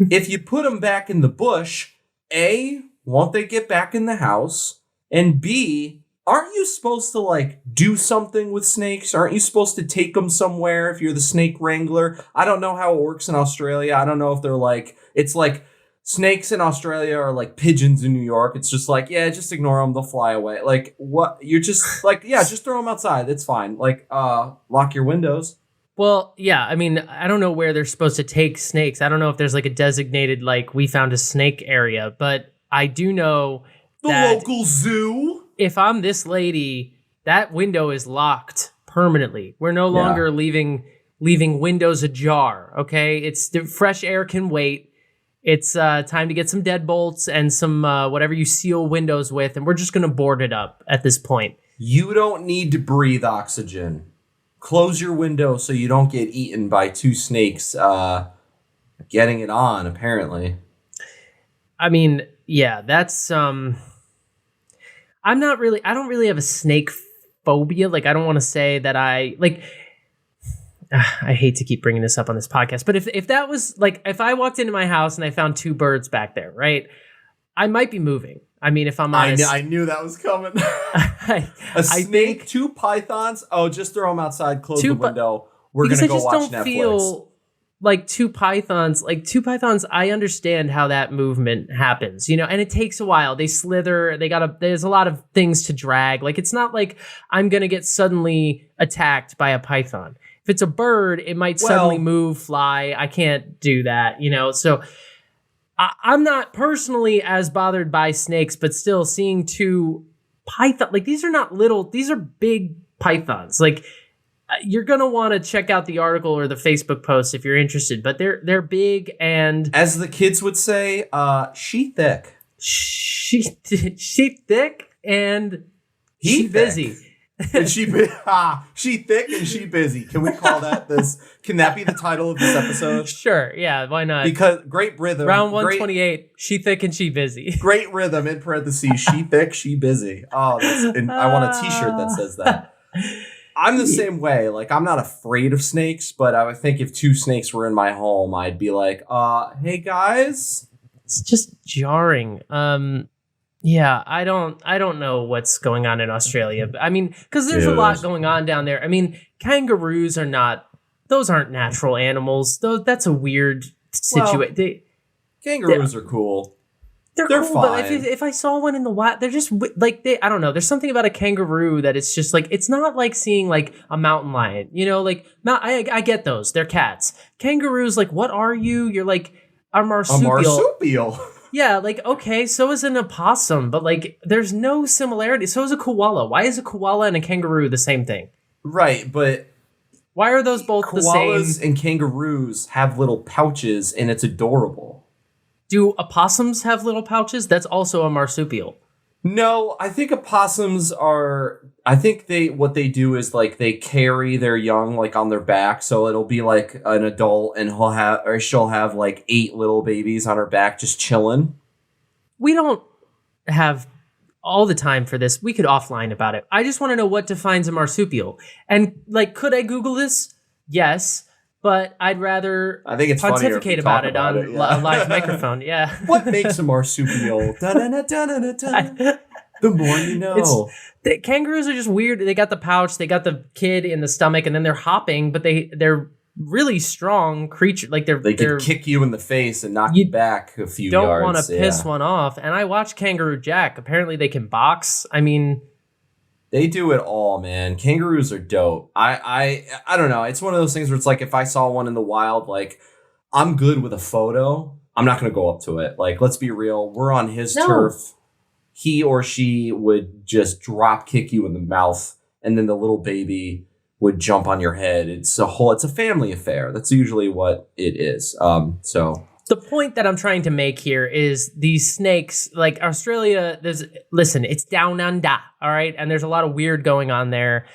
If you put them back in the bush, A, won't they get back in the house? And B, aren't you supposed to like do something with snakes? Aren't you supposed to take them somewhere if you're the snake wrangler? I don't know how it works in Australia. I don't know if they're like, it's like snakes in Australia are like pigeons in New York. It's just like, yeah, just ignore them. They'll fly away. Like what? You're just like, yeah, just throw them outside. It's fine. Like, lock your windows. Well, yeah, I mean, I don't know where they're supposed to take snakes. I don't know if there's like a designated, like, we found a snake area, but I do know the local zoo. If I'm this lady, that window is locked permanently. We're no longer leaving windows ajar, okay? It's the fresh air can wait. It's time to get some deadbolts and some whatever you seal windows with, and we're just going to board it up at this point. You don't need to breathe oxygen. Close your window so you don't get eaten by two snakes getting it on, apparently. I mean, yeah, that's I don't really have a snake phobia. Like, I don't want to say that I hate to keep bringing this up on this podcast, but if that was like, if I walked into my house and I found two birds back there, right, I might be moving. I mean, if I'm honest, I knew that was coming. A snake, two pythons. Oh, just throw them outside. Close the window. We're gonna go watch Netflix. I just don't feel like two pythons. Like two pythons, I understand how that movement happens, you know, and it takes a while. They slither. There's a lot of things to drag. Like, it's not like I'm gonna get suddenly attacked by a python. If it's a bird, it might suddenly move, fly. I can't do that, you know. So I'm not personally as bothered by snakes, but still seeing two python, like, these are not little, these are big pythons. Like, you're going to want to check out the article or the Facebook post if you're interested, but they're big, and as the kids would say, she thick. She thick and he busy. And she thick and she busy. Can we call that this? Can that be the title of this episode? Sure. Yeah. Why not? Because Great Rhythm. Round 128. She thick and she busy. Great Rhythm in parentheses. She thick, she busy. Oh, I want a T-shirt that says that. I'm the same way. Like, I'm not afraid of snakes, but I would think if two snakes were in my home, I'd be like, hey guys. It's just jarring. Yeah, I don't know what's going on in Australia. I mean, because there's a lot going on down there. I mean, kangaroos those aren't natural animals. That's a weird situation. Well, kangaroos are cool. They're cool, fine. But if I saw one in the wild, they're just like, I don't know. There's something about a kangaroo that it's just like, it's not like seeing like a mountain lion, you know, like, I get those. They're cats. Kangaroos, like, what are you? You're like a marsupial. A marsupial. Yeah, like, okay, so is an opossum, but like, there's no similarity. So is a koala. Why is a koala and a kangaroo the same thing? Right, but why are those both the same? Koalas and kangaroos have little pouches, and it's adorable. Do opossums have little pouches? That's also a marsupial. No, I think opossums are. I think what they do is like they carry their young like on their back, so it'll be like an adult, and she'll have like 8 little babies on her back just chilling. We don't have all the time for this. We could offline about it. I just want to know what defines a marsupial, and like, could I Google this? Yes. But I'd rather pontificate about it on a live microphone. Yeah. What makes a marsupial? The more you know. The kangaroos are just weird. They got the pouch, they got the kid in the stomach, and then they're hopping, but they're really strong creature. Like they can kick you in the face and knock you back a few yards. Don't want to piss one off. And I watched Kangaroo Jack. Apparently they can box. I mean, they do it all, man. Kangaroos are dope. I don't know. It's one of those things where it's like, if I saw one in the wild, like, I'm good with a photo. I'm not going to go up to it. Like, let's be real. We're on his turf. He or she would just drop kick you in the mouth, and then the little baby would jump on your head. It's a family affair. That's usually what it is. So the point that I'm trying to make here is these snakes, like Australia, it's down under, all right? And there's a lot of weird going on there,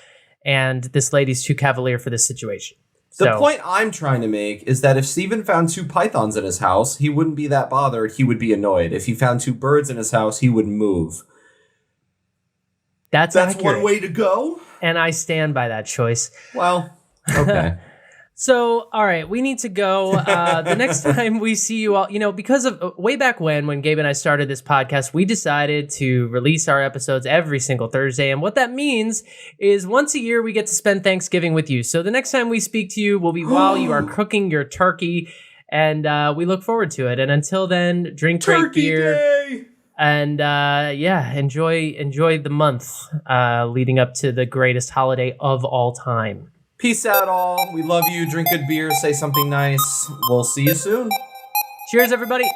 and this lady's too cavalier for this situation. The point I'm trying to make is that if Steven found 2 pythons in his house, he wouldn't be that bothered. He would be annoyed. If he found 2 birds in his house, he would move. That's accurate. One way to go. And I stand by that choice. Well, okay. So, all right, we need to go. The next time we see you all, because of way back when Gabe and I started this podcast, we decided to release our episodes every single Thursday. And what that means is once a year, we get to spend Thanksgiving with you. So the next time we speak to you will be while you are cooking your turkey. And we look forward to it. And until then, drink great beer. Day! And enjoy the month leading up to the greatest holiday of all time. Peace out, all. We love you. Drink good beer. Say something nice. We'll see you soon. Cheers, everybody.